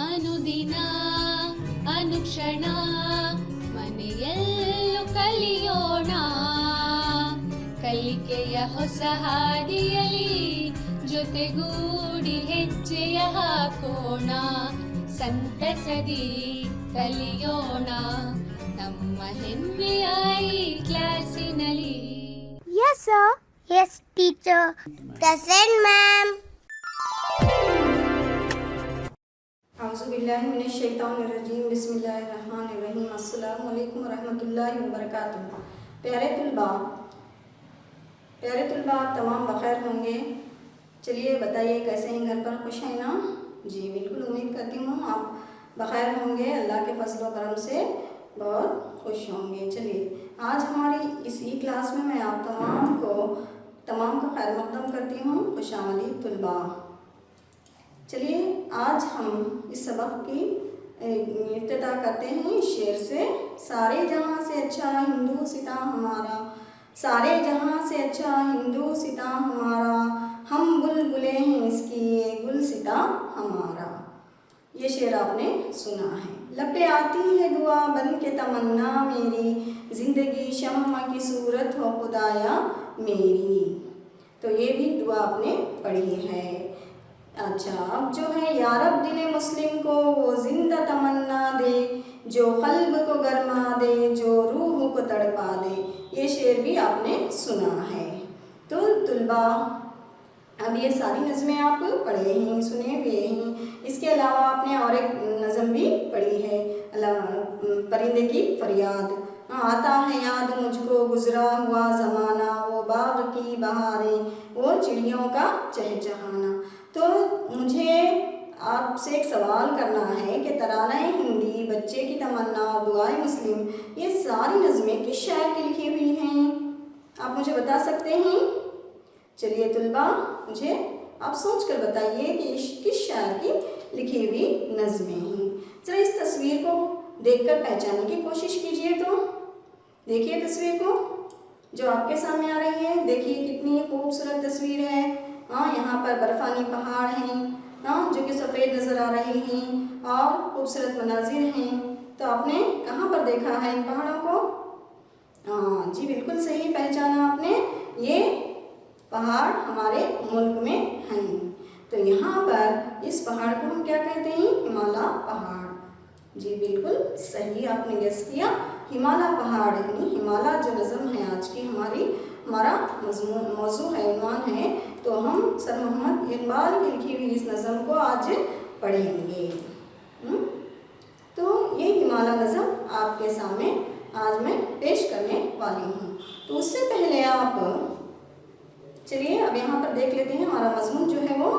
ಅನುದಿನ ಅನುಕ್ಷಣ ಮನೆಯಲ್ಲೂ ಕಲಿಯೋಣ, ಕಲಿಕೆಯ ಹೊಸ ಹಾದಿಯಲಿ ಜೊತೆಗೂಡಿ ಹೆಜ್ಜೆಯ ಹಾಕೋಣ, ಸಂತಸದಿ ಕಲಿಯೋಣ ನಮ್ಮ ಹೆಮ್ಮೆಯ ಈ ಕ್ಲಾಸಿನಲ್ಲಿ. Yes sir. Yes teacher. Present ma'am. औज़ुबिल्लाहि मिनश्शैतानिर्रजीम, बिस्मिल्लाहिर्रहमानिर्रहीम, अस्सलामु अलैकुम वरहमतुल्लाहि वबरकातुहू। प्यारे तुलबा तमाम बखैर होंगे। चलिए बताइए कैसे हैं, घर पर खुश हैं ना? जी बिल्कुल, उम्मीद करती हूँ आप बखैर होंगे, अल्लाह के फजल व करम से बहुत खुश होंगे। चलिए आज हमारी इस ई क्लास में मैं आप तमाम का खैर मक़दम करती हूँ। खुशामदीद तुलबा। चलिए आज हम इस सबक की इब्तिदा करते हैं शेर से। सारे जहाँ से अच्छा हिंदू सिता हमारा, सारे जहाँ से अच्छा हिंदू सिता हमारा, हम बुलबुलें हैं इसकी ये गुल सिता हमारा। ये शेर आपने सुना है। लपे आती है दुआ बन के तमन्ना मेरी, ज़िंदगी शम्मा की सूरत हो खुदाया मेरी। तो ये भी दुआ आपने पढ़ी है। अच्छा, अब जो है यारब दिले मुस्लिम को वो जिंदा तमन्ना दे, जो कल्ब को गरमा दे, जो रूह को तड़पा दे। ये शेर भी आपने सुना है। तो तुलबा अब ये सारी नज़में आप पढ़े हैं, सुने हुए हैं। इसके अलावा आपने और एक नज़म भी पढ़ी है, परिंदे की फरियाद। आता है याद मुझको गुजरा हुआ ज़माना, वो बाग की बहारें, वो चिड़ियों का चहचहाना। तो मुझे आपसे एक सवाल करना है कि तराना हिंदी, बच्चे की तमन्ना, दुआए मुस्लिम, ये सारी नज़में किस शायर की लिखी हुई हैं? आप मुझे बता सकते हैं? चलिए तुलबा मुझे आप सोच कर बताइए कि किस शायर की लिखी हुई नज़में हैं। ज़रा इस तस्वीर को देखकर पहचानने की कोशिश कीजिए। तो देखिए तस्वीर को जो आपके सामने आ रही है, देखिए कितनी खूबसूरत तस्वीर है। यहाँ पर बर्फ़ानी पहाड़ हैं जो कि सफ़ेद नज़र आ रहे हैं और खूबसूरत मनाजिर हैं। तो आपने कहाँ पर देखा है इन पहाड़ों को? जी बिल्कुल सही पहचाना आपने, ये पहाड़ हमारे मुल्क में हैं। तो यहाँ पर इस पहाड़ को हम क्या कहते हैं? हिमालय पहाड़। जी बिल्कुल सही आपने गेस किया, हिमालय पहाड़। यानी हिमालय जो नज़म है आज की हमारा मौजू है, उन्वान है। तो हम सर मोहम्मद इकबाल की लिखी हुई इस नज़म को आज पढ़ेंगे। तो ये हिमालय नज़म आपके सामने आज मैं पेश करने वाली हूँ। तो उससे पहले आप चलिए अब यहाँ पर देख लेते हैं हमारा मजमून जो है वो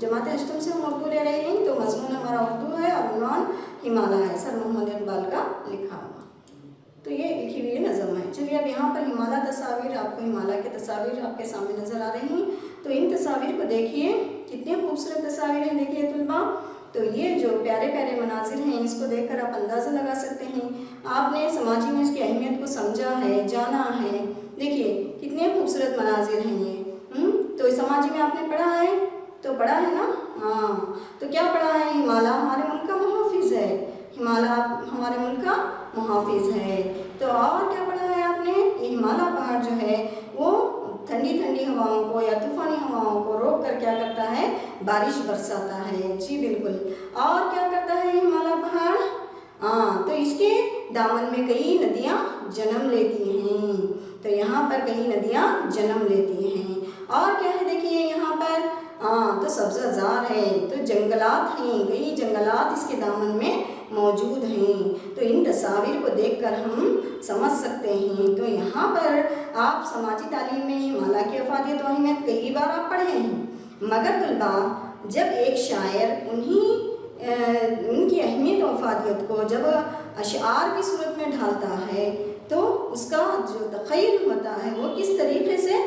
जमात अष्टम से हम उर्दू ले रहे हैं। तो मजमून हमारा उर्दू है और उन्वान हिमालय है, सर मोहम्मद इकबाल का लिखा हुआ। तो ये लिखी हुई नज़म है। चलिए अब यहाँ पर हिमालय तस्वीर, आपको हिमालय के तस्वीर आपके सामने नज़र आ रही हैं। तो इन तस्वीर को देखिए, कितने खूबसूरत तस्वीर हैं। देखिए तुलबा, तो ये जो प्यारे प्यारे मनाजिर हैं, इसको देखकर आप अंदाज़ा लगा सकते हैं आपने समाजी में इसकी अहमियत को समझा है, जाना है। देखिए कितने खूबसूरत मनाजिर हैं ये। तो समाजी में आपने पढ़ा है, तो पढ़ा है ना? हाँ, तो क्या पढ़ा है? हिमालय हमारे मुल्क का मुहाफिज है, हिमालय हमारे मुल्क का मुहाफिज है। तो और क्या पढ़ा है आपने? ये हिमालय पहाड़ जो है वो ठंडी ठंडी हवाओं को या तूफ़ानी हवाओं को रोक कर क्या करता है? बारिश बरसाता है। जी बिल्कुल। और क्या करता है हिमालय पहाड़? तो इसके दामन में कई नदियाँ जन्म लेती हैं। तो यहाँ पर कई नदियाँ जन्म लेती हैं। और क्या है देखिए यहाँ पर? तो सब्ज़ाज़ार है, तो जंगलात हैं, कई जंगलात इसके दामन में मौजूद हैं। तो इन तस्वीर को देखकर हम समझ सकते हैं। तो यहाँ पर आप समाजी तालीम में हिमालय की अफादियत और अहमियत कई बार आप पढ़े हैं, मगर तुलबा जब एक शायर उनकी अहमियत और अफादियत को जब अशआर की सूरत में ढालता है तो उसका जो तख़य्युल होता है वो किस तरीके से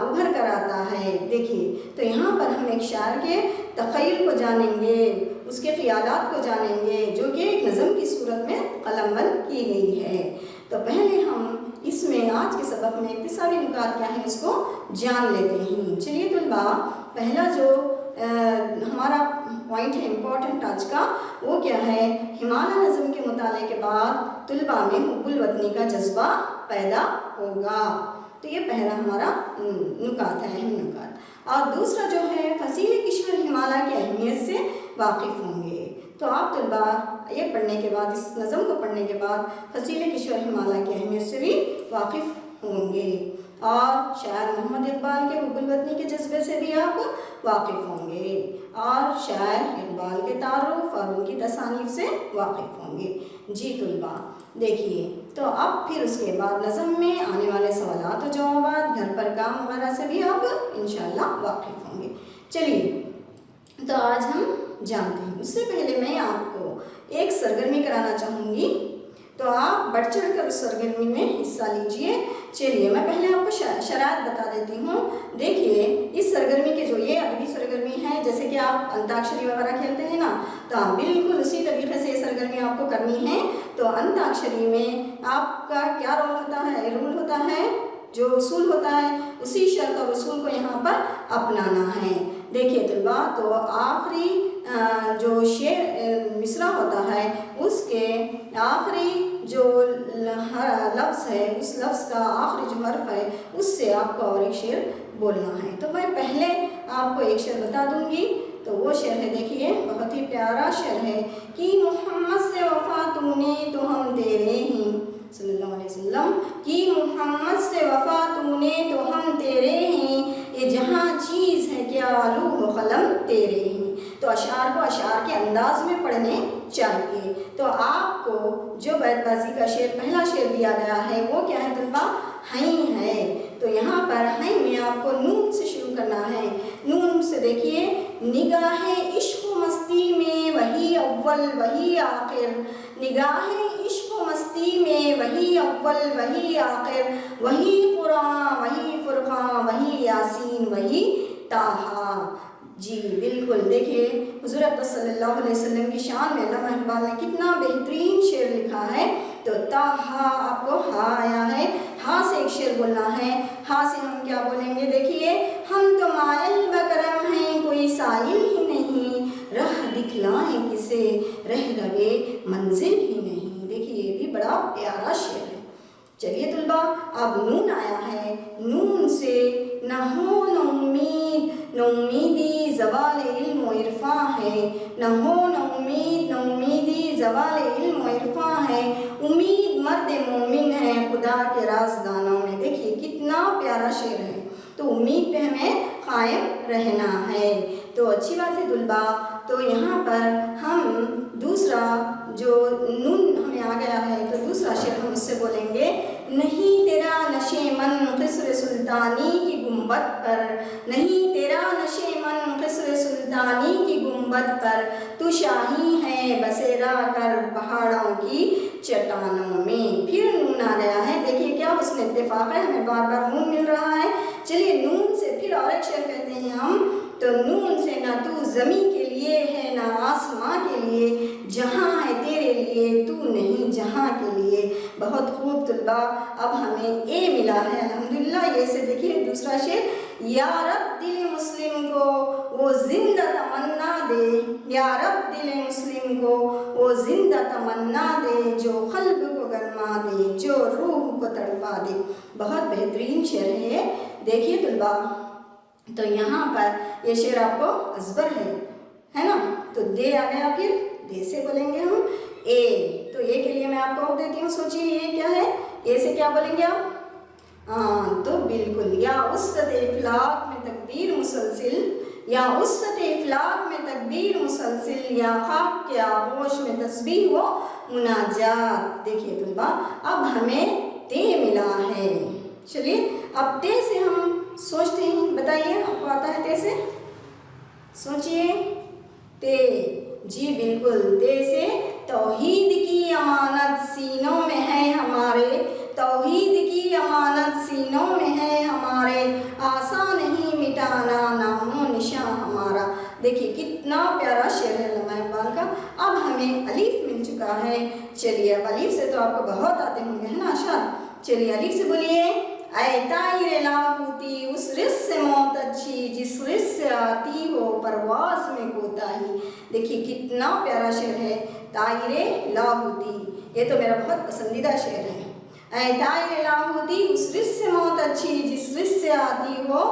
उभर कर आता है। देखिए तो यहाँ पर हम एक शायर के तख़य्युल को जानेंगे, उसके ख़यालात को जानेंगे जो कि एक नज़म की सूरत में कलमबंद की गई है। तो पहले हम इसमें आज के सबक में इक्तिसारी नुकात क्या है उसको जान लेते हैं। चलिए तुलबा, पहला जो हमारा پوائنٹ ہے امپورٹنٹ آج کا، وہ کیا ہے، ہمالیہ نظم کے مطالعے کے بعد طلباء میں حب الوطنی کا جذبہ پیدا ہوگا۔ تو یہ پہلا ہمارا نکات ہے، اہم نکات۔ اور دوسرا جو ہے، فصیل کشور ہمالیہ کی اہمیت سے واقف ہوں گے۔ تو آپ طلباء یہ پڑھنے کے بعد، اس نظم کو پڑھنے کے بعد فصیل کشور ہمالیہ کی اہمیت سے بھی واقف ہوں گے، اور شاعر محمد اقبال کے حب الوطنی کے جذبے سے بھی آپ واقف ہوں گے، اور شاعر اقبال کے تعارف اور ان کی تصانیف سے واقف ہوں گے۔ جی طلباء دیکھیے، تو اب پھر اس کے بعد نظم میں آنے والے سوالات و جوابات، گھر پر کام وغیرہ سے بھی آپ انشاءاللہ واقف ہوں گے۔ چلیے تو آج ہم جانتے ہیں، اس سے پہلے میں آپ کو ایک سرگرمی کرانا چاہوں گی، تو آپ بڑھ چڑھ کر اس سرگرمی میں حصہ لیجئے۔ چلیے میں پہلے آپ کو شرائط بتا دیتی ہوں۔ دیکھیے اس سرگرمی کے جو یہ اگلی سرگرمی ہے، جیسے کہ آپ انتاکشری وغیرہ کھیلتے ہیں نا، تو آپ بالکل اسی طریقے سے یہ سرگرمی آپ کو کرنی ہے۔ تو انتاکشری میں آپ کا کیا رول ہوتا ہے، جو اصول ہوتا ہے، اسی شرط اور اصول کو یہاں پر اپنانا ہے۔ دیکھیے طلباء، تو آخری جو شعر مصرع ہوتا ہے، اس کے آخری جو لفظ ہے، اس لفظ کا آخری جو حرف ہے، اس سے آپ کو اور ایک شعر بولنا ہے۔ تو میں پہلے آپ کو ایک شعر بتا دوں گی، تو وہ شعر ہے، دیکھیے بہت ہی پیارا شعر ہے کہ محمد سے وفا تو نے تو ہم تیرے ہیں، صلی اللہ علیہ وسلم، کہ محمد سے وفا تو نے تو ہم تیرے ہیں، یہ جہاں چیز ہے کیا لوح و قلم تیرے ہیں۔ تو اشعار کو اشعار کے انداز میں پڑھنے چاہیے۔ تو آپ کو جو بیت بازی کا شعر، پہلا شعر دیا گیا ہے، وہ کیا ہے طلباء، حیں ہے۔ تو یہاں پر حیں میں آپ کو نون سے شروع کرنا ہے۔ نون سے دیکھیے، نگاہ عشق و مستی میں وہی اول وہی آخر، نگاہ عشق و مستی میں وہی اول وہی آخر، وہی قرآن وہی فرقان وہی یاسین وہی طٰہٰ۔ جی بالکل، دیکھیے حضور اقدس صلی اللہ علیہ وسلم کی شان میں علامہ اقبال نے کتنا بہترین شعر لکھا ہے۔ تو طٰہٰ آپ کو ہا آیا ہے، ہا سے ایک شعر بولنا ہے۔ ہا سے ہم کیا بولیں گے، دیکھیے، ہم تو مائل بکرم ہیں کوئی سائل ہی نہیں، راہ دکھلائیں کسے رہ روے منزل ہی نہیں۔ دیکھیے یہ بھی بڑا پیارا شعر ہے۔ چلیے طلباء، اب نون آیا ہے، نون سے نہ ہو نہ امید، نہ امیدی زوال علم و عرفاں ہے، نہ ہو نہ امید نہ امیدی زوال علم و عرفاں ہے، امید مرد مومن ہے خدا کے رازدانوں میں۔ دیکھیے کتنا پیارا شعر ہے۔ تو امید پہ ہمیں قائم رہنا ہے۔ تو اچھی بات ہے طلباء، تو یہاں پر ہم دوسرا جو نون ہمیں آ گیا ہے، تو دوسرا شعر ہم اس سے بولیں گے، نہیں تیرا نشے من قصر سلطانی کی گنبد پر، نہیں تیرا نشے من قصر سلطانی کی گنبد پر، تو شاہی ہے بسیرا کر پہاڑوں کی چٹانوں میں۔ پھر نون آ گیا ہے، دیکھیے کیا حسن اتفاق ہے، ہمیں بار بار نون مل رہا ہے۔ چلیے نون سے پھر اور ایک شعر کہتے ہیں ہم، تو نون سے نہ تو زمین کے لیے ہے نہ آسماں کے لیے، جہاں ہے تیرے لیے تو نہیں جہاں کے لیے۔ بہت خوب طلباء، اب ہمیں اے ملا ہے الحمدللہ۔ یہ سے دیکھیے دوسرا شعر، یا رب دل مسلم کو وہ زندہ تمنا دے، یا رب دل مسلم کو وہ زندہ تمنا دے، جو قلب کو گرما دے جو روح کو تڑپا دے۔ بہت بہترین شعر ہے۔ دیکھیے طلباء، تو یہاں پر یہ شعر آپ کو ازبر ہے نا، تو دے آ گیا، پھر دے سے بولیں گے ہم اے۔ تو اے کے لیے میں آپ کو دیتی ہوں، سوچیے یہ کیا ہے، اے سے کیا بولیں گے آپ؟ تو بالکل، یا وسط افلاک میں تکبیر مسلسل، یا وسط افلاک میں تکبیر مسلسل، یا خاک کے آغوش میں تسبیح و مناجات۔ دیکھیے طلباء، اب ہمیں تے ملا ہے۔ چلیے اب تے سے ہم سوچتے ہیں، بتائیے آپ کو آتا ہے تے سے؟ سوچئے تے، جی بالکل، تے سے توحید کی امانت سینوں میں ہے ہمارے، توحید کی امانت سینوں میں ہے ہمارے، آسان نہیں مٹانا نام و نشاں ہمارا۔ دیکھیے کتنا پیارا شعر ہے علامہ اقبال کا۔ اب ہمیں الف مل چکا ہے۔ چلیے اب الف سے تو آپ کو بہت آتے ہوں گے، ہے نا اشعار۔ چلیے الف سے بولیے، اے طائر لاہوتی اس رزق سے موت اچھی، جس رزق سے آتی ہو پرواز میں کوتاہی۔ देखिए कितना प्यारा शेर है, तायरे लाहौती, ये तो मेरा बहुत पसंदीदा शेर है। ऐ तायरे लाहौती, उस रिस से मौत अच्छी जिस रिस से आती हो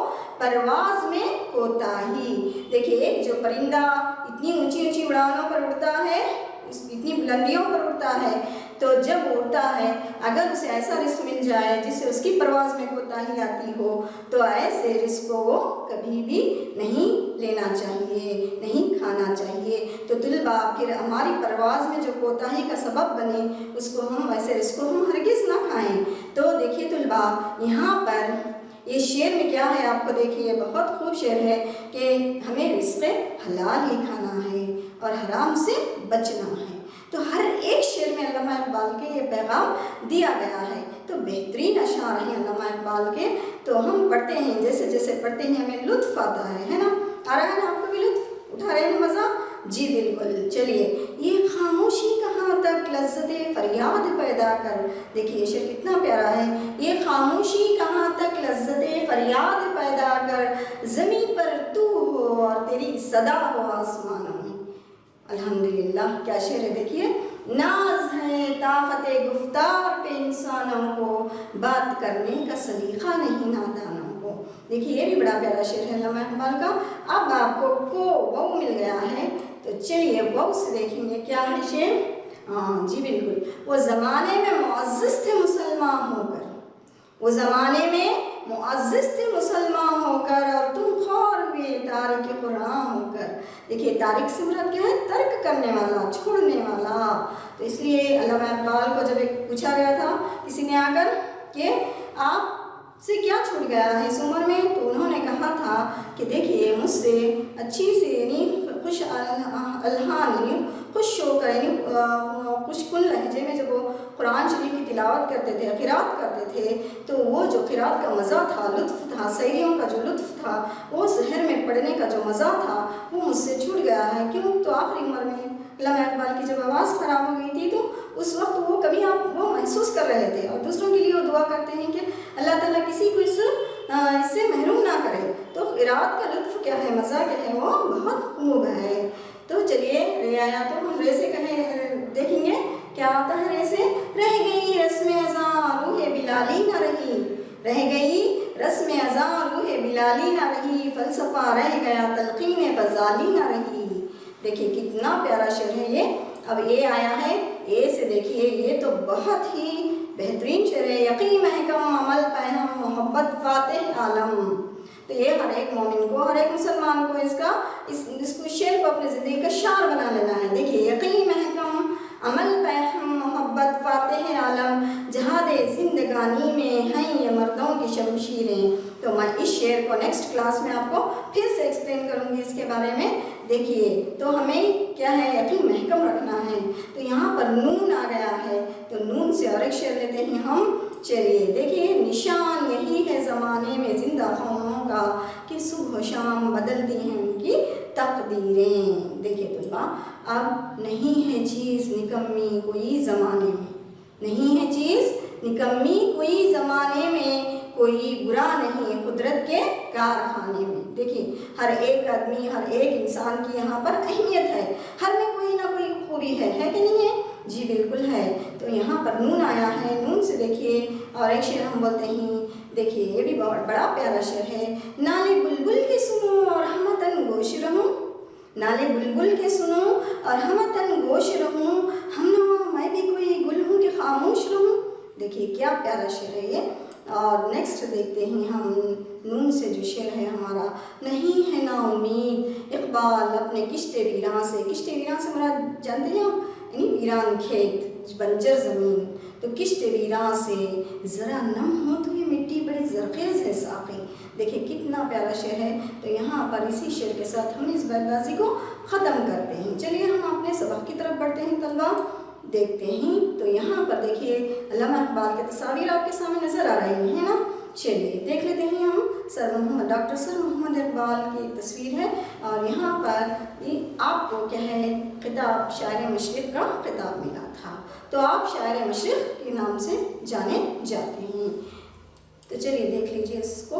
परवाज में कोताही। देखिए एक जो परिंदा इतनी ऊंची ऊंची उड़ानों पर उड़ता है, इतनी बुलंदियों पर उड़ता है, तो जब उड़ता है अगर उसे ऐसा रिस्क मिल जाए जिससे उसकी परवाज़ में कोताही आती हो, तो ऐसे रिस्क को वो कभी भी नहीं लेना चाहिए, नहीं खाना चाहिए। तो तुलबा फिर हमारी परवाज़ में जो कोताही का सबब बने उसको हम, वैसे रिस्क को हम हरगिज़ ना खाएं। तो देखिए तुलबा, यहाँ पर ये शेर में क्या है आपको देखिए, बहुत खूब शेर है कि हमें रिस्क हलाल ही खाना है और हराम से बचना है। तो हर एक शेर में अल्लामा इकबाल के ये पैगाम दिया गया है। तो बेहतरीन अशार हैं अल्लामा इकबाल के, तो हम पढ़ते हैं, जैसे जैसे पढ़ते हैं हमें लुत्फ़ आता है ना? आ रहा है ना आपको भी लुत्फ़? उठा रहे हैं मज़ा? जी बिल्कुल। चलिए, ये खामोशी कहाँ तक लज़्ज़त फ़रियाद पैदा कर। देखिए ये शेर कितना प्यारा है। ये खामोशी कहाँ तक लज़्ज़त फ़रियाद पैदा कर, ज़मीं पर तू हो और तेरी सदा हो आसमानों में। अल्हम्दुलिल्लाह, क्या शेर है देखिए। नाज है ताक़त गुफ्तार पे इंसानों को, बात करने का सलीक़ा नहीं नादानों को। देखिए ये भी बड़ा प्यारा शेर है अल्लामा इकबाल का। अब आपको को वाव मिल गया है, तो चलिए वाव से देखेंगे क्या है शेर। हाँ जी बिल्कुल, वो ज़माने में मुअज़्ज़ज़ थे मुसलमान होकर, वो ज़माने में मुअज़्ज़ज़ थे मुसलमान होकर, और तुम ख़ौर हुए तारिक कुरान होकर। देखिए तारिक से मुराद क्या है? तर्क करने वाला, छोड़ने वाला। तो इसलिए अल्लामा इकबाल को जब एक पूछा गया था किसी ने आकर कि आप से क्या छूट गया है इस उम्र में, तो उन्होंने कहा था कि देखिए मुझसे अच्छी से यानी खुश अलहान यानी खुश होकर यानी खुशकुन लहजे में जब वो कुरान शरीफ की तिलावत करते थे, क़िरात करते थे, तो वो जो क़िरात का मज़ा था, लुत्फ़ था, सैरियों का जो लुत्फ़ था, वो शहर में पढ़ने का जो मज़ा था, वो मुझसे छूट गया है। क्यों? तो आखिरी उम्र में अल्लामा इकबाल की जब आवाज़ ख़राब हो गई थी, तो उस वक्त वो कभी आप वो महसूस कर रहे थे, और दूसरों के लिए वो दुआ करते हैं कि अल्लाह ताला किसी को इससे महरूम ना करे। तो क़िरात का लुत्फ़ क्या है, मज़ा क्या है, वो बहुत खूब है। तो चलिए रे आया, तो हम रे से कहें देखेंगे क्या आता है रे से। रह गई रस्म अज़ां रूहे बिलाली ना रही, रह गई रस्म अज़ां रूहे बिलाली ना रही, फ़लसफ़ा रह गया तलक़ीन ग़ज़ाली ना रही। देखिए कितना प्यारा शेर है ये। अब ए आया है, ए से देखिए ये तो बहुत ही बेहतरीन शेर है। यकीन महकम अमल पहम मोहब्बत फ़ातिह आलम। तो ये हर एक मोमिन को, हर एक मुसलमान को इसको शेर को अपनी ज़िंदगी का शार बना लेना है। देखिए यकीन महकम अमल पहम मोहब्बत फ़ातिह आलम, जहादे ज़िंदगानी में हैं ये मर्दों की शमशीरें। तो मैं इस शेर को नेक्स्ट क्लास में आपको फिर से एक्सप्लेन करूँगी इसके बारे में। देखिए तो हमें क्या है, यकीन महकम रखना है। तो यहाँ पर नून आ गया है, तो नून से और एक शेर लेते हैं हम। चलिए देखिए, निशान यही है ज़माने में जिंदा कौमों का कि सुबह शाम बदलती हैं उनकी तकदीरें। देखिए तुलबा, अब नहीं है चीज़ निकम्मी कोई ज़माने में, नहीं है चीज़ निकम्मी कोई ज़माने में, कोई बुरा नहीं है कुदरत के कारखाने में। देखिए हर एक आदमी, हर एक इंसान की यहाँ पर अहमियत है, हर में कोई ना कोई खूबी है कि नहीं है? जी बिल्कुल है। तो यहाँ पर नून आया है, नून से देखिए और एक शेर हम बोलते हैं। देखिए ये भी बहुत बड़ा प्यारा शेर है। नाले बुलबुल के सुनो और हम तन गोश रहूं, नाले बुलबुल के सुनो और हम तन गोश रहूं, हम नवा मैं भी कोई गुल हूँ कि खामोश रहूं। देखिए क्या प्यारा शेर है ये। और नेक्स्ट देखते हैं हम नून से जो शेर है हमारा। नहीं है ना उम्मीद इकबाल अपने किश्ते वीरान से, किश्ते वीरान से हमारा जानते हैं आप, यानी वीरान खेत, बंजर ज़मीन। तो किश्ते वीरान से ज़रा नम हो तो ये मिट्टी बड़ी ज़रख़ेज़ है साक़ी। देखिए कितना प्यारा शेर है। तो यहाँ पर इसी शेर के साथ हम इस बयानबाजी को ख़त्म करते हैं। चलिए हम अपने सबक की तरफ बढ़ते हैं तलबा, देखते हैं। तो यहाँ पर देखिए अल्लामा इकबाल के तस्वीर आपके सामने नज़र आ रही है ना। चलिए देख लेते हैं हम। डॉक्टर सर मोहम्मद इकबाल की तस्वीर है, और यहाँ पर आपको क्या है, खिताब शायर मशरिक़ का खिताब मिला था। तो आप शायर मशरिक़ के नाम से जाने जाते हैं। तो चलिए देख लीजिए इसको।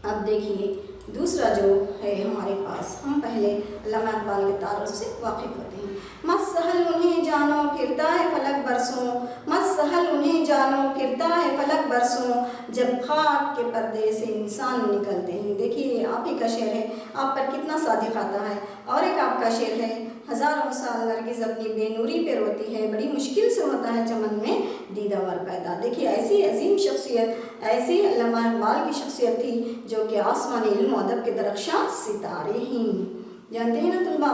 अब देखिए दूसरा जो है हमारे पास, हम पहले अल्लामा इकबाल के तारुफ से वाकिफ़ होते हैं। मत सहल उन्हें जानो फिरता है फलक बरसों, मत सहल उन्हें जानो फिरता है फलक बरसों, जब खाक के पर्दे से इंसान निकलते हैं। देखिए आप ही का शेर है, आप पर कितना सादिक आता है। और एक आपका शेर है, हज़ारों साल नरगिस अपनी बेनूरी पे रोती है, बड़ी मुश्किल से होता है चमन में दीदावर पैदा। देखिए ऐसी अजीम शख्सियत, ऐसी अल्लामा इकबाल की शख्सियत थी जो कि आसमानी इल्म और अदब के दरख्शां सितारे ही। जानते हैं ना तलबा?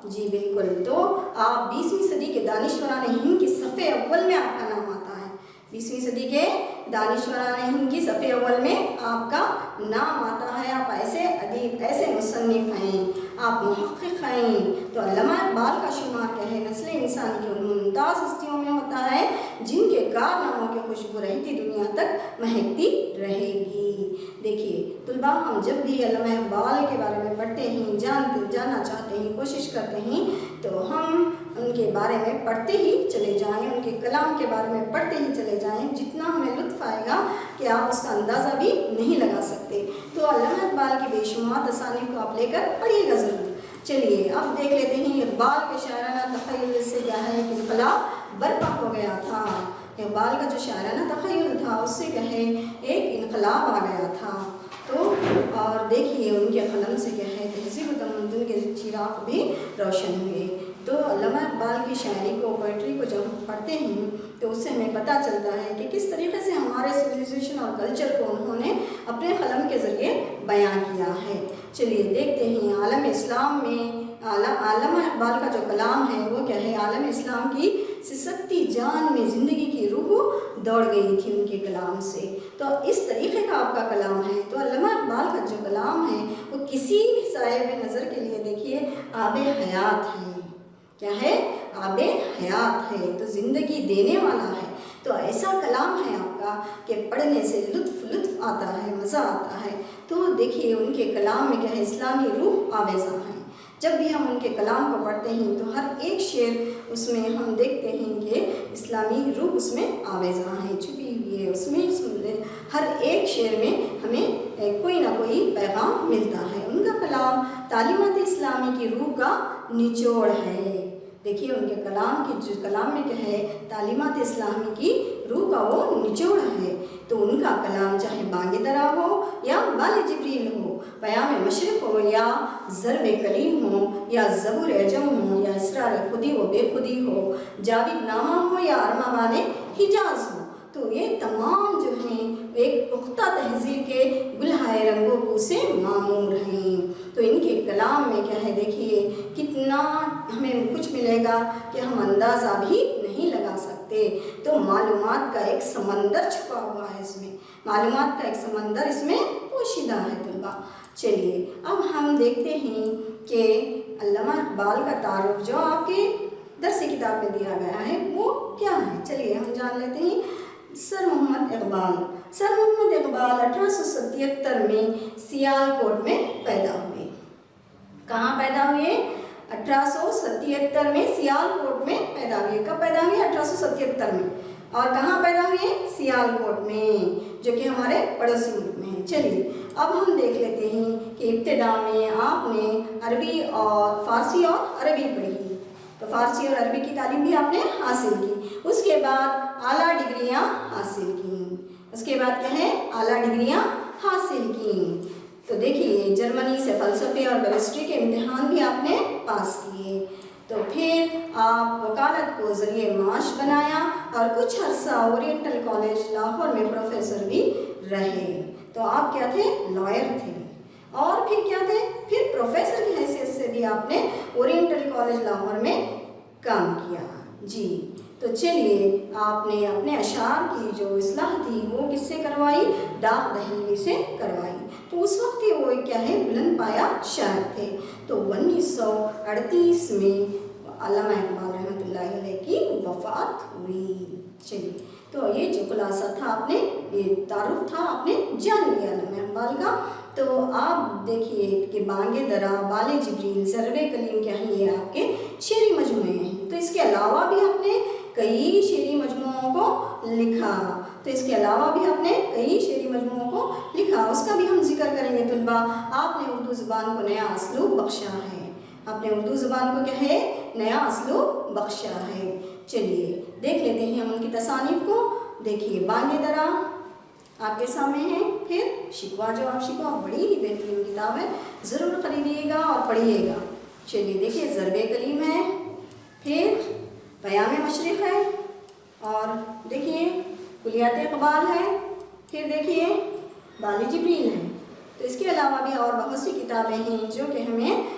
जी बिल्कुल। तो आप 20वीं सदी के दानिशवरान हिंद की सफ़े अव्वल में आपका नाम आता है। 20वीं सदी के दानिशवरान हिंद की सफ़े अव्वल में आपका नाम आता है। आप ऐसे अदीब, ऐसे मुसन्निफ़ हैं, आप मुहक़्क़िक़ हैं। तो अल्लामा इकबाल का शुमार क्या है, नस्ल इंसान की उन मुमताज़ हस्तियों में होता है जिनके कारनामों की खुशबू रहती दुनिया तक महकती रहेगी। देखिए तुलबा, हम जब भी अल्लामा इकबाल के बारे में पढ़ते हैं, जानना चाहते हैं, कोशिश करते हैं, तो हम उनके बारे में पढ़ते ही चले जाएं, उनके कलाम के बारे में पढ़ते ही चले जाएं। जितना हमें लुत्फ़ आएगा कि आप उसका अंदाज़ा भी नहीं लगा सकते। तो अल्लामा इकबाल की बेशुमार तसानीफ़ को आप लेकर पढ़िएगा ज़रूर। चलिए अब देख लेते हैं इकबाल के शायराना तख़य्युल से क्या है कि इनक़लाब बर्पा हो गया था। इकबाल का जो शायराना तख़य्युल था उससे क्या है एक इनक़लाब आ गया था। तो और देखिए उनके क़लम से क्या है तहज़ीब व तमद्दुन के चिराग़ भी रोशन हुए। तो अल्लामा इकबाल की शायरी को, पोइट्री को जब हम पढ़ते हैं तो उससे हमें पता चलता है कि किस तरीके से हमारे सिविलाइजेशन और कल्चर को उन्होंने अपने क़लम के ज़रिए बयां किया है। चलिए देखते हैं आलम इस्लाम में अल्लामा इकबाल का जो कलाम है वो क्या है, आलम इस्लाम की सिसकती जान में ज़िंदगी की रूह दौड़ गई थी उनके कलाम से। तो इस तरीके का आपका कलाम है। तो अल्लामा इकबाल का जो कलाम है वो किसी भी साहिब नज़र के लिए देखिए आबे हयात है। क्या है? आबे हयात है, तो ज़िंदगी देने वाला है। तो ऐसा कलाम है आपका कि पढ़ने से लुत्फ़ आता है, मज़ा आता है। तो देखिए उनके कलाम में क्या है इस्लामी रूह आवेज़ा है। जब भी हम उनके कलाम को पढ़ते हैं तो हर एक शेर उसमें हम देखते हैं कि इस्लामी रूह उसमें आवेज़ा है, छुपी हुई है। उसमें हर एक शेर में हमें कोई ना कोई पैगाम मिलता है। उनका कलाम तालीमात इस्लामी की रूह का निचोड़ है। देखिए उनके कलाम की जो कलाम में क्या है तालीमात इस्लामी की रूह का वो निचोड़ है। तो उनका कलाम चाहे बांगे दरा हो या बाले जिब्रील हो, पयाम मशरिक़ हो या ज़रब कलीम हो या ज़बूर अजम हो या इसरार खुदी व बेखुदी हो, जाविद नामा हो या अरमाबाने हिजाज हो, तो ये तमाम जो हैं एक पुख्ता तहज़ीब के गुलहाए रंगों से मामूर हैं। तो इनके कलाम में क्या है देखिए कितना हमें कुछ मिलेगा कि हम अंदाज़ा भी नहीं लगा सकते। तो मालूमात का एक समंदर छुपा हुआ है इसमें, मालूमात का एक समंदर इसमें पोशीदा है तलबा। चलिए अब हम देखते हैं कि अल्लामा इकबाल का तारुफ जो आपके दरसी किताब में दिया गया है वो क्या है। चलिए हम जान लेते हैं। सर मोहम्मद इकबाल 1877 में सियालकोट में पैदा हुए। कहाँ पैदा हुए? 1877 में सियालकोट में पैदा हुए। कब पैदा हुए? 1877 में। और कहाँ पैदा हुए? सियालकोट में, जो कि हमारे पड़ोसी मुल्क में है। चलिए अब हम देख लेते हैं कि इब्तिदा में आपने अरबी और फ़ारसी और अरबी पढ़ी, तो फ़ारसी और अरबी की तालीम भी आपने हासिल की। उसके बाद आला डिग्रियाँ हासिल की। उसके बाद क्या है? आला डिग्रियाँ हासिल की। तो देखिए जर्मनी से फ़लसफ़े और बैरिस्ट्री के इम्तिहान भी आपने पास किए। तो फिर आप वकालत को ज़रिए माश बनाया और कुछ अर्सा ओरिएंटल कॉलेज लाहौर में प्रोफेसर भी रहे। तो आप क्या थे? लॉयर थे। और फिर क्या थे? फिर प्रोफेसर की हैसियत से भी आपने ओरिएंटल कॉलेज लाहौर में काम किया। जी तो चलिए आपने अपने अशार की जो इस्लाह थी वो किससे करवाई? डाक दहलीवी से करवाई। तो उस वक्त ही वो क्या है बुलंद पाया शायर थे। तो 1938 में अल्लामा इकबाल रहमतुल्लाह अलैह की वफ़ात हुई। चलिए तो ये जो खुलासा था आपने, ये तारुफ था आपने जान लिया अल्लामा इकबाल का। तो आप देखिए कि बांगे दरा, बाले जिब्रील, ज़रबे कलीम क्या है ये आपके शेरी मजमूए हैं। तो इसके अलावा भी आपने कई शेरी मजमूओं को लिखा। تو اس کے علاوہ بھی آپ نے کئی شعری مجموعوں کو لکھا، اس کا بھی ہم ذکر کریں گے طلباء۔ آپ نے اردو زبان کو نیا اسلوب بخشا ہے، آپ نے اردو زبان کو کیا ہے، نیا اسلوب بخشا ہے۔ چلیے دیکھ لیتے ہیں ہم ان کی تصانیف کو۔ دیکھیے بانگ درا آپ کے سامنے ہے، پھر شکوہ جواب شکوہ، بڑی ہی بہترین کتاب ہے، ضرور خریدیے گا اور پڑھیے گا۔ چلیے دیکھیے ضرب کلیم ہے، پھر پیام مشرق ہے، اور دیکھیے کلیات اقبال ہے، پھر دیکھیے بانی جبریل ہے۔ تو اس کے علاوہ بھی اور بہت سی کتابیں ہیں جو کہ ہمیں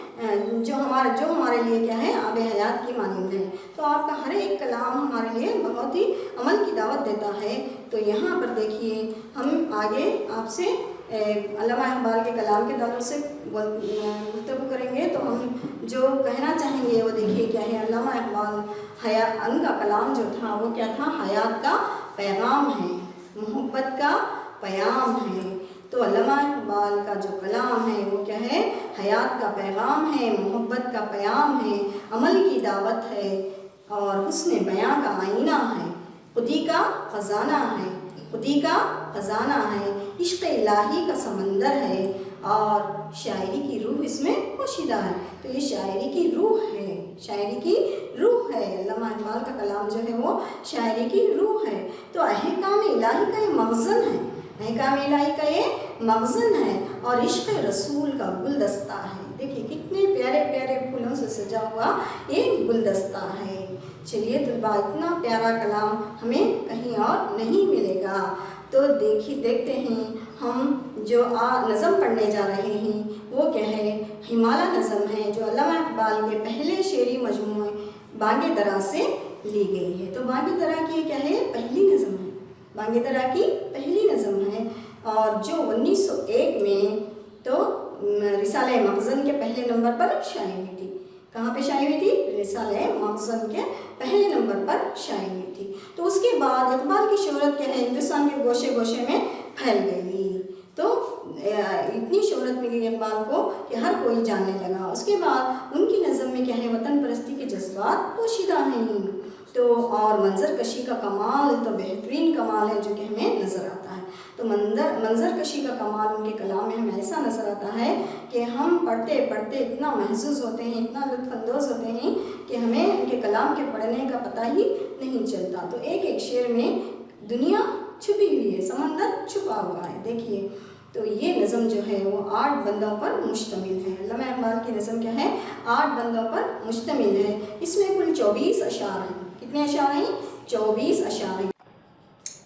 جو ہمارے لیے کیا ہے، آب حیات کی مانند ہے۔ تو آپ کا ہر ایک کلام ہمارے لیے بہت ہی عمل کی دعوت دیتا ہے۔ تو یہاں پر دیکھیے ہم آگے آپ سے علامہ اقبال کے کلام کے تعلق سے گفتگو کریں گے۔ تو ہم جو کہنا چاہیں گے وہ دیکھیے کیا ہے، علامہ اقبال ان کا کلام جو تھا وہ کیا تھا، حیات کا پیغام ہے، محبت کا پیام ہے۔ تو علامہ اقبال کا جو کلام ہے وہ کیا ہے، حیات کا پیغام ہے، محبت کا پیام ہے، عمل کی دعوت ہے، اور حسن بیاں کا آئینہ ہے، خودی کا خزانہ ہے، خودی کا خزانہ ہے، عشق الہی کا سمندر ہے، اور شاعری کی روح اس میں پوشیدہ ہے۔ تو یہ شاعری کی روح ہے، شاعری کی روح ہے، علامہ اقبال کا کلام جو ہے وہ شاعری کی روح ہے۔ تو احکام الہی کا یہ مخزن ہے، احکام الہی کا یہ مخزن ہے، اور عشق رسول کا گلدستہ ہے۔ دیکھیے کتنے پیارے پیارے پھولوں سے سجا ہوا یہ گلدستہ ہے۔ چلیے طلباء، اتنا پیارا کلام ہمیں کہیں اور نہیں ملے گا۔ تو دیکھتے ہیں ہم جو نظم پڑھنے جا رہے ہیں وہ کیا ہے، ہمالہ نظم ہے، جو علامہ اقبال کے پہلے شعری مجموعے بانگ درا سے لی گئی ہے۔ تو بانگ درا کی کیا ہے، پہلی نظم ہے، بانگ درا کی پہلی نظم ہے، اور جو 1901 میں تو رسالہ مخزن کے پہلے نمبر پر شائع ہوئی تھی۔ کہاں پہ شائع ہوئی تھی؟ رسالہ مخزن کے پہلے نمبر پر شائع ہوئی تھی۔ تو اس کے بعد اقبال کی شہرت کیا ہے، ہندوستان کے گوشے گوشے میں پھیل گئی۔ تو اتنی شہرت ملی اقبال کو کہ ہر کوئی جاننے لگا۔ اس کے بعد ان کی نظم میں کیا ہے، وطن پرستی کے جذبات پوشیدہ ہیں، تو اور منظر کشی کا کمال تو بہترین کمال ہے جو کہ ہمیں نظر آتا ہے۔ تو منظر کشی کا کمال ان کے کلام میں ہمیں ایسا نظر آتا ہے کہ ہم پڑھتے پڑھتے اتنا محظوظ ہوتے ہیں، اتنا لطف اندوز ہوتے ہیں کہ ہمیں ان کے کلام کے پڑھنے کا پتہ ہی نہیں چلتا۔ تو ایک ایک شعر میں دنیا چھپی ہوئی ہے، سمندر چھپا ہوا ہے۔ دیکھیے تو یہ نظم جو ہے وہ 8 بندوں پر مشتمل ہے۔ علامہ اقبال کی نظم کیا ہے، 8 بندوں پر مشتمل ہے۔ اس میں کل 24 اشعار ہیں۔ کتنے اشعار ہیں؟ 24 اشعار ہیں۔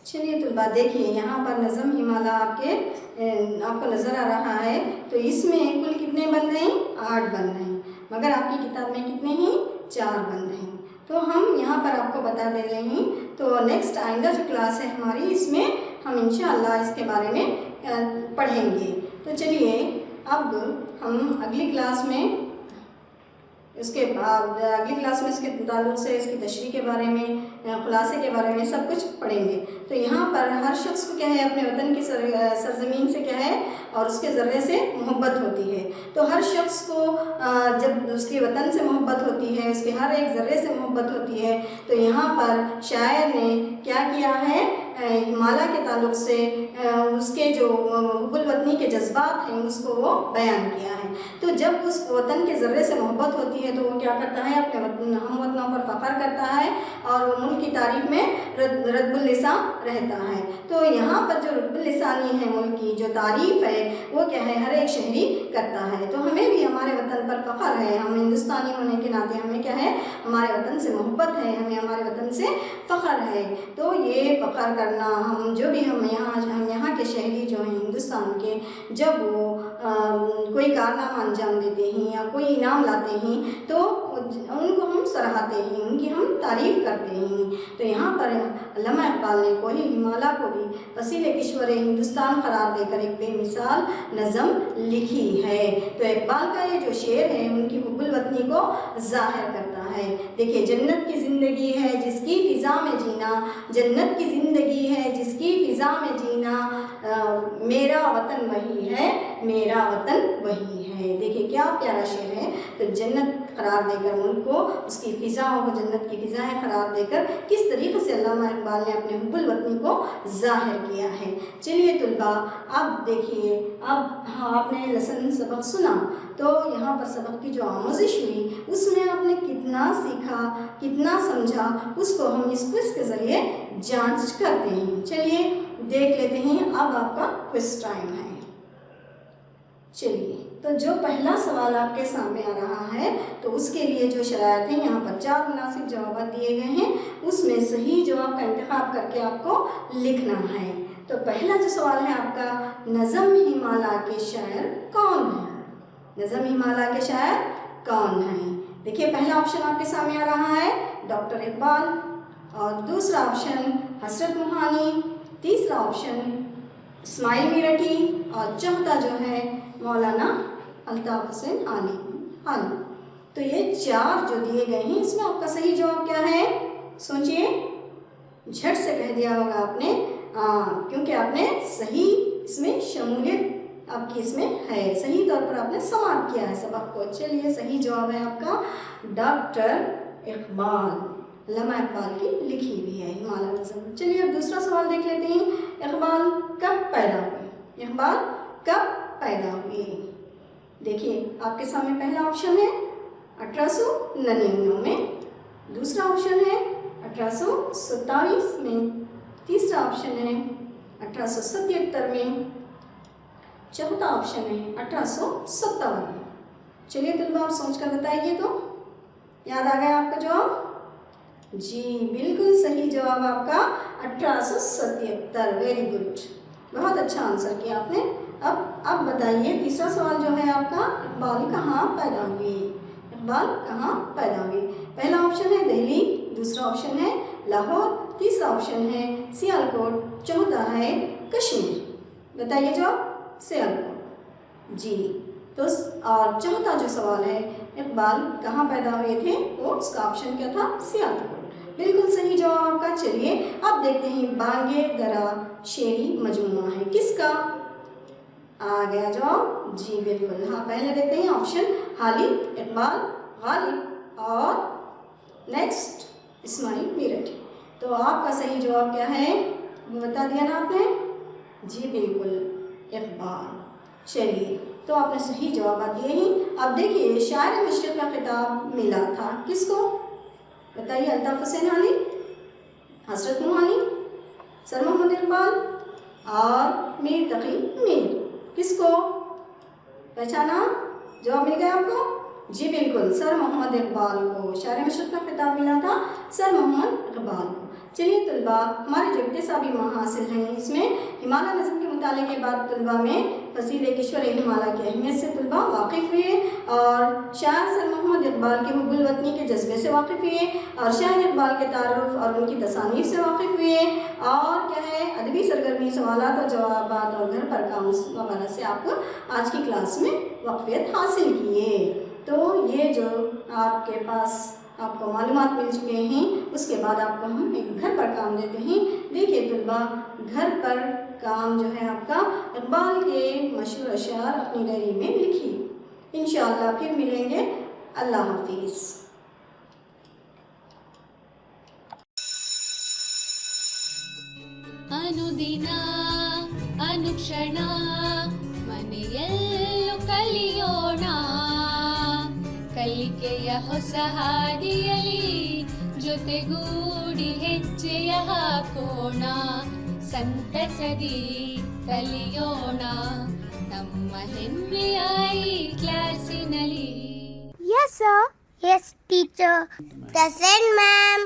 چلیے طلباء دیکھیے یہاں پر نظم ہمالہ آپ کو نظر آ رہا ہے۔ تو اس میں کل کتنے بند ہیں؟ 8 بند ہیں، مگر آپ کی کتاب میں کتنے ہیں؟ 4 بند ہیں۔ تو ہم یہاں پر آپ کو بتا دے رہے ہیں۔ تو نیکسٹ آئندہ جو کلاس ہے ہماری، اس میں ہم انشاءاللہ اس کے بارے میں پڑھیں گے۔ تو چلیے اب ہم اگلی کلاس میں اس کے تعلق سے اس کی تشریح کے بارے میں، خلاصے کے بارے میں سب کچھ پڑھیں گے۔ تو یہاں پر ہر شخص کو کیا ہے، اپنے وطن کی سرزمین سے کیا ہے، اور اس کے ذرے سے محبت ہوتی ہے۔ تو ہر شخص کو جب اس کے وطن سے محبت ہوتی ہے، اس کے ہر ایک ذرے سے محبت ہوتی ہے، تو یہاں پر شاعر نے کیا کیا ہے، ہمالہ کے تعلق سے اس کے جو حب الوطنی کے جذبات ہیں اس کو وہ بیان کیا ہے۔ تو جب اس وطن کے ذرے سے محبت ہوتی ہے تو وہ کیا کرتا ہے، اپنے ہم وطنوں پر فخر کرتا ہے، اور وہ ملک کی تعریف میں رتب اللسان رہتا ہے۔ تو یہاں پر جو رتب اللسانی ہے، ملک کی جو تعریف ہے وہ کیا ہے، ہر ایک شہری کرتا ہے۔ تو ہمیں بھی ہمارے وطن پر فخر ہے، ہم ہندوستانی ہونے کے ناطے ہمیں کیا ہے، ہمارے وطن سے محبت ہے، ہمیں ہمارے وطن سے فخر ہے۔ تو یہ فخر کرنا، ہم یہاں کے شہری جو ہیں ہندوستان کے، جب وہ کوئی کارنامہ انجام دیتے ہیں یا کوئی انعام لاتے ہیں تو ان کو ہم سراہتے ہیں، ان کی ہم تعریف کرتے ہیں۔ تو یہاں پر علامہ اقبال نے کوہی ہمالہ کو بھی فصیل کشور ہندوستان قرار دے کر ایک بے مثال نظم لکھی ہے۔ تو اقبال کا یہ جو شعر ہے ان کی حب الوطنی को ज़ाहिर करता है। देखिए, जन्नत की ज़िंदगी है जिसकी फ़िज़ा में जीना, जन्नत की ज़िंदगी है जिसकी फ़िज़ा में जीना, मेरा वतन वही है, मेरा वतन वही है। देखिए क्या प्यारा शेर है। तो जन्नत करार देकर मुल्क को, उसकी फ़िज़ाओं को जन्नत की फ़िज़ाएँ करार देकर किस तरीक़े से अल्लामा इकबाल ने अपने हुब्बुल वतनी को ज़ाहिर किया है। चलिए तुलबा, अब देखिए, अब आपने लेसन सबक सुना, तो यहाँ पर सबक की जो आमोज़िश हुई उसमें आपने कितना सीखा, कितना समझा, उसको हम इस क्विज़ के ज़रिए जांच करते हैं। चलिए देख लेते हैं। अब आपका क्विज़ टाइम है। चलिए, तो जो पहला सवाल आपके सामने आ रहा है, तो उसके लिए जो शरायत है, यहाँ पर 4 मुनासिब जवाब दिए गए हैं, उसमें सही जवाब का इंतखाब करके आपको लिखना है। तो पहला जो सवाल है आपका, नज़म हिमालय के शायर कौन है? नज़म हिमालय के शायर कौन है? देखिए, पहला ऑप्शन आपके सामने आ रहा है डॉक्टर इकबाल, और दूसरा ऑप्शन हसरत मोहानी, तीसरा ऑप्शन इस्माइल मीरठी, और चौथा जो है मौलाना अल्ताफ़ हुसैन आली। तो ये 4 जो दिए गए हैं, इसमें आपका सही जवाब क्या है? सोचिए, झट से कह दिया होगा आपने, क्योंकि आपने सही इसमें शमूलियत आपकी इसमें है, सही तौर पर आपने समाप्त किया है सबक को। चलिए, सही जवाब है आपका डॉक्टर इकबाल, अल्लामा इकबाल की लिखी हुई है हिमालय नज़म। चलिए, अब दूसरा सवाल देख लेते हैं। इकबाल कब पैदा हुए? इकबाल कब पैदा हुए? देखिए, आपके सामने पहला ऑप्शन है 1899 में, दूसरा ऑप्शन है 1827 में, तीसरा ऑप्शन है 1877 में, चौथा ऑप्शन है 1857 में। चलिए तुलबा, आप सोच कर बताइए। तो याद आ गया आपका जवाब? जी, बिल्कुल सही जवाब आपका 1877। वेरी गुड, बहुत अच्छा आंसर किया आपने। अब बताइए, तीसरा सवाल जो है आपका, इकबाल कहाँ पैदा हुए? इकबाल कहाँ पैदा हुए? पहला ऑप्शन है दिल्ली, दूसरा ऑप्शन है लाहौर, तीसरा ऑप्शन है सियालकोट, चौथा है कश्मीर। बताइए जवाब। सियालकोट। जी, तो और चौथा जो सवाल है, इकबाल कहाँ पैदा हुए थे, वो उसका ऑप्शन क्या था? सियालकोट। बिल्कुल सही जवाब आपका। चलिए, अब देखते हैं बांगे दरा शेरी मजमूआ है किसका? आ गया जवाब? जी बिल्कुल। हाँ, पहले देखते हैं ऑप्शन हालिद, इकबाल, गालिब और नेक्स्ट इस्माइल मीरठी। तो आपका सही जवाब क्या है, बता दिया ना आपने? जी बिल्कुल, इकबाल। चलिए, तो आपने सही जवाब दिए ही। अब देखिए, शायर मशरिक़ का खिताब मिला था किसको? बताइए। अल्ताफ़ हुसैन आली, हसरत मोहानी, सर मोहम्मद इकबाल और मीर तक़ी मीर। किसको पहचाना? जवाब मिल गया आपको? जी बिल्कुल, सर मोहम्मद इकबाल को शायर मशरिक़ का खिताब मिला था सर मोहम्मद इकबाल को। चलिए तुलबा, हमारे जो इक्तिसाबी महासिल हैं, इसमें हिमालय नज़म के मुताले के बाद तुलबा में फसील किश्वर हिमालय की अहमियत से तुलबा वाकिफ़ हुए, और शायर सर मोहम्मद इकबाल के हुब्बुल वतनी के जज्बे से वाकिफ़ हुए, और शायर इकबाल के तारुफ़ और उनकी तसानीफ़ से वाकिफ़ हुए, और क्या है, अदबी सरगर्मी, सवालात और जवाबात और घर पर काम वगैरह से आप आज की क्लास में वाक़फ़ियत हासिल किए। तो ये जो आपके पास आपको मालूमात मिल चुके हैं, उसके बाद आपको हम एक घर पर काम देते हैं। देखिए तुलबा, घर पर काम जो है आपका, इकबाल के मशहूर अशार अपनी डायरी में लिखिए। इंशाअल्लाह फिर मिलेंगे। अल्लाह हाफिज़। ಅನುದಿನ ಅನುಕ್ಷಣ ಮನೆಯಲ್ಲೂ ಕಲಿಯೋಣ, ಕಲಿಕೆಯ ಹೊಸ ಹಾದಿಯಲಿ ಜೊತೆಗೂಡಿ ಹೆಜ್ಜೆಯ ಹಾಕೋಣ, ಸಂತಸದಿ ಕಲಿಯೋಣ ನಮ್ಮ ಹೆಮ್ಮೆಯ ಈ ಕ್ಲಾಸಿನಲ್ಲಿ. Yes, sir. Yes, teacher. Present, ma'am.